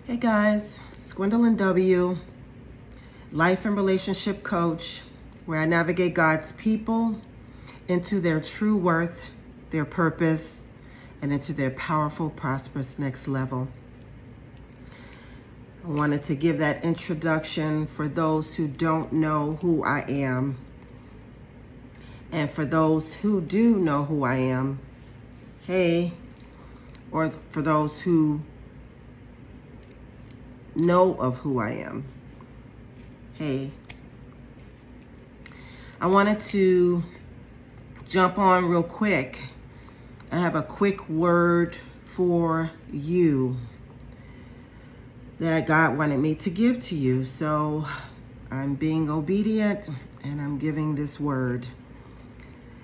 Hey guys, it's Gwendolyn W., life and relationship coach, where I navigate God's people into their true worth, their purpose, and into their powerful, prosperous next level. I wanted to give that introduction for those who don't know who I am. And for those who do know who I am, hey, or for those who know of who I am, hey. I wanted to jump on real quick. I have a quick word for you that God wanted me to give to you. So I'm being obedient and I'm giving this word.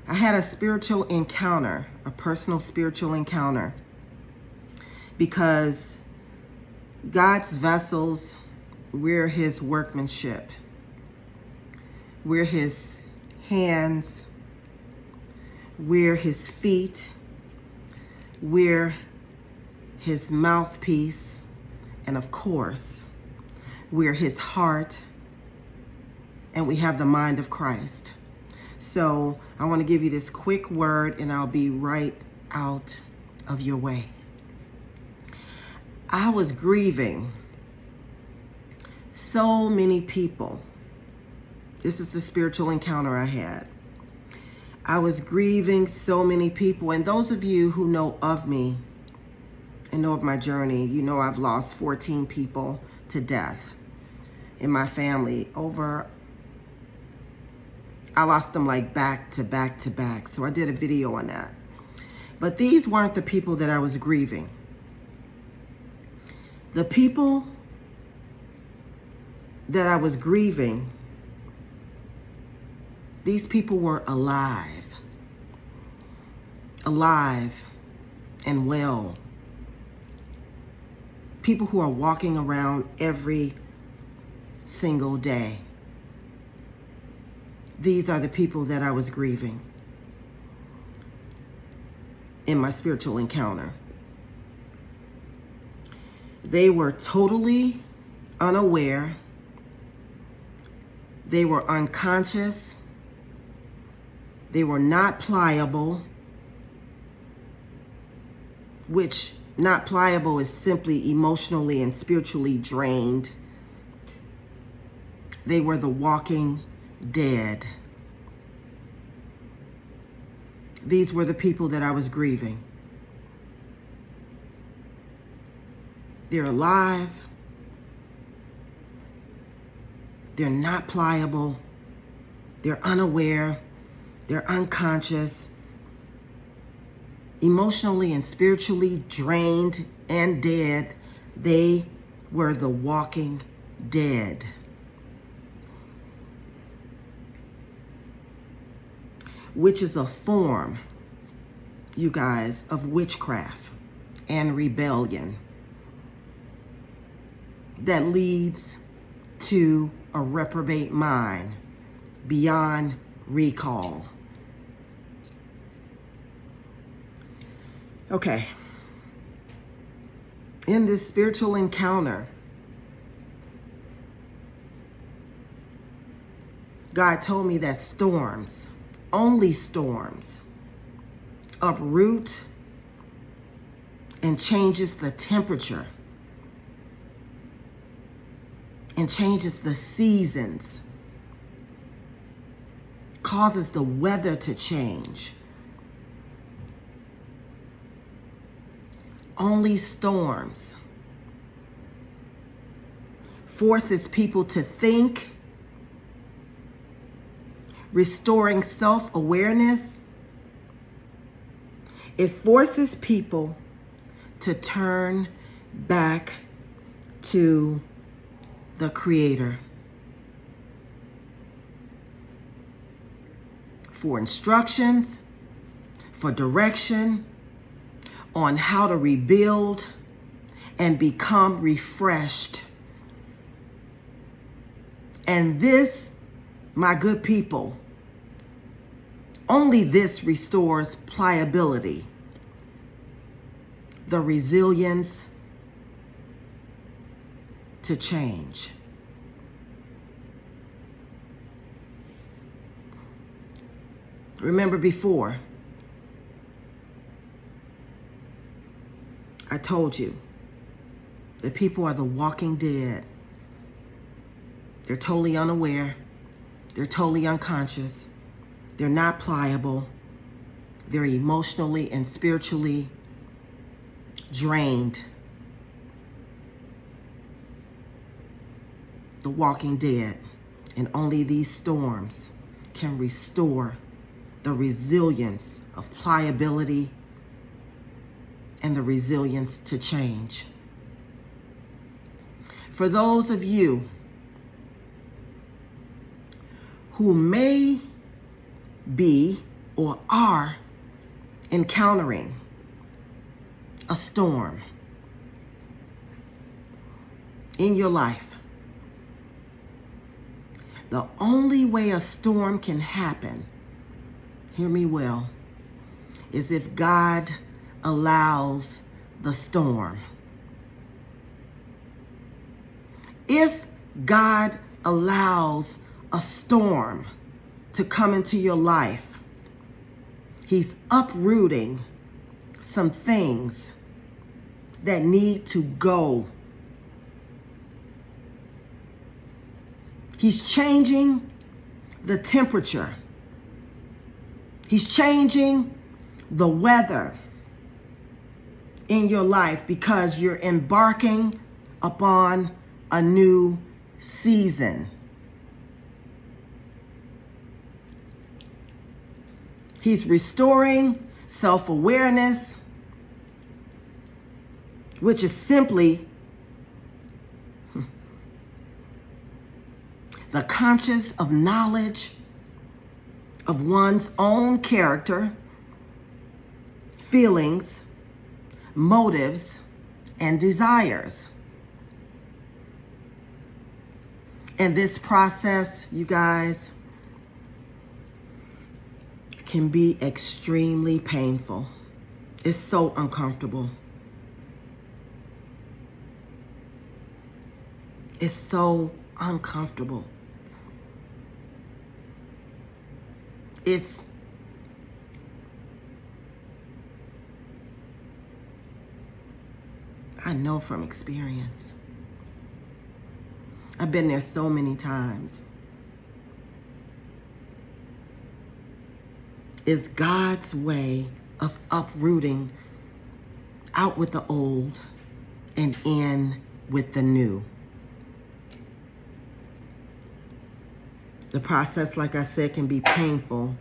I had a spiritual encounter, a personal spiritual encounter, because God's vessels, we're his workmanship. We're his hands. We're his feet. We're his mouthpiece. And of course, we're his heart. And we have the mind of Christ. So I want to give you this quick word and I'll be right out of your way. I was grieving so many people. This is the spiritual encounter I had. I was grieving so many people. And those of you who know of me and know of my journey, you know I've lost 14 people to death in my family. I lost them like back to back to back. So I did a video on that. But these weren't the people that I was grieving. The people that I was grieving, these people were alive and well. People who are walking around every single day. These are the people that I was grieving in my spiritual encounter. They were totally unaware. They were unconscious. They were not pliable, which not pliable is simply emotionally and spiritually drained. They were the walking dead. These were the people that I was grieving. They're alive. They're not pliable. They're unaware. They're unconscious. Emotionally and spiritually drained and dead. They were the walking dead. Which is a form, you guys, of witchcraft and rebellion that leads to a reprobate mind beyond recall. Okay. In this spiritual encounter, God told me that storms, only storms, uproot and changes the temperature and changes the seasons, causes the weather to change. Only storms forces people to think, restoring self-awareness. It forces people to turn back to the Creator for instructions, for direction on how to rebuild and become refreshed. And this, my good people, only this restores pliability, the resilience, to change. Remember before, I told you that people are the walking dead. They're totally unaware. They're totally unconscious. They're not pliable. They're emotionally and spiritually drained. The walking dead. And only these storms can restore the resilience of pliability and the resilience to change. For those of you who may be or are encountering a storm in your life, the only way a storm can happen, hear me well, is if God allows the storm. If God allows a storm to come into your life, He's uprooting some things that need to go. He's changing the temperature. He's changing the weather in your life because you're embarking upon a new season. He's restoring self-awareness, which is simply the conscious of knowledge of one's own character, feelings, motives, and desires. And this process, you guys, can be extremely painful. It's so uncomfortable. It's so uncomfortable. I know from experience. I've been there so many times. It's God's way of uprooting out with the old and in with the new. The process, like I said, can be painful,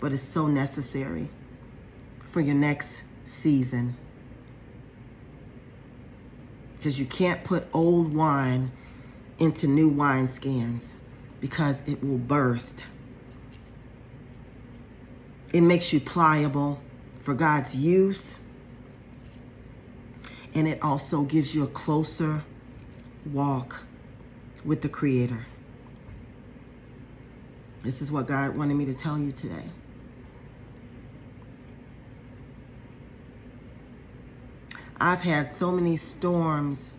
but it's so necessary for your next season. Because you can't put old wine into new wineskins because it will burst. It makes you pliable for God's use. And it also gives you a closer walk with the Creator. This is what God wanted me to tell you today. I've had so many storms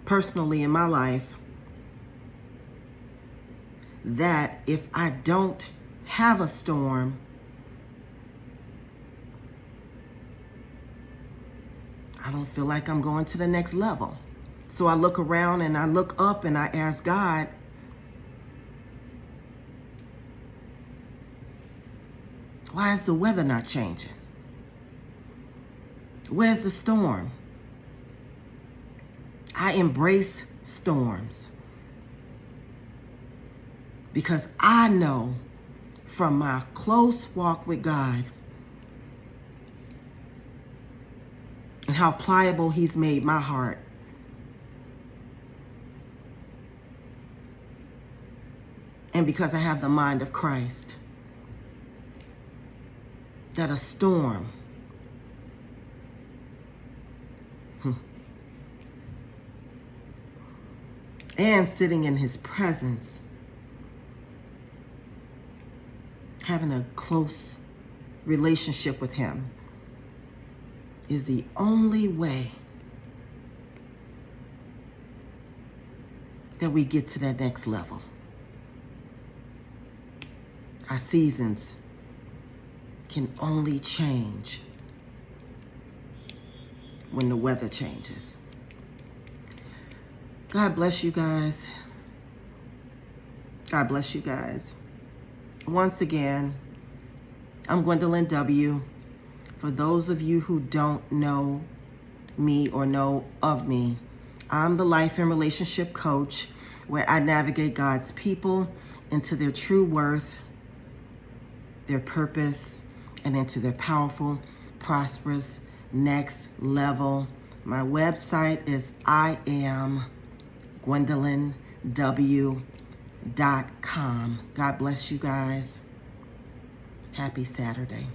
personally in my life that if I don't have a storm, I don't feel like I'm going to the next level. So I look around and I look up and I ask God, why is the weather not changing? Where's the storm? I embrace storms because I know from my close walk with God and how pliable He's made my heart. And because I have the mind of Christ, that a storm and sitting in His presence, having a close relationship with Him, is the only way that we get to that next level. Our seasons can only change when the weather changes. God bless you guys. God bless you guys. Once again, I'm Gwendolyn W. For those of you who don't know me or know of me, I'm the life and relationship coach where I navigate God's people into their true worth, their purpose, and into their powerful, prosperous next level. My website is IamGwendolynW.com. God bless you guys. Happy Saturday.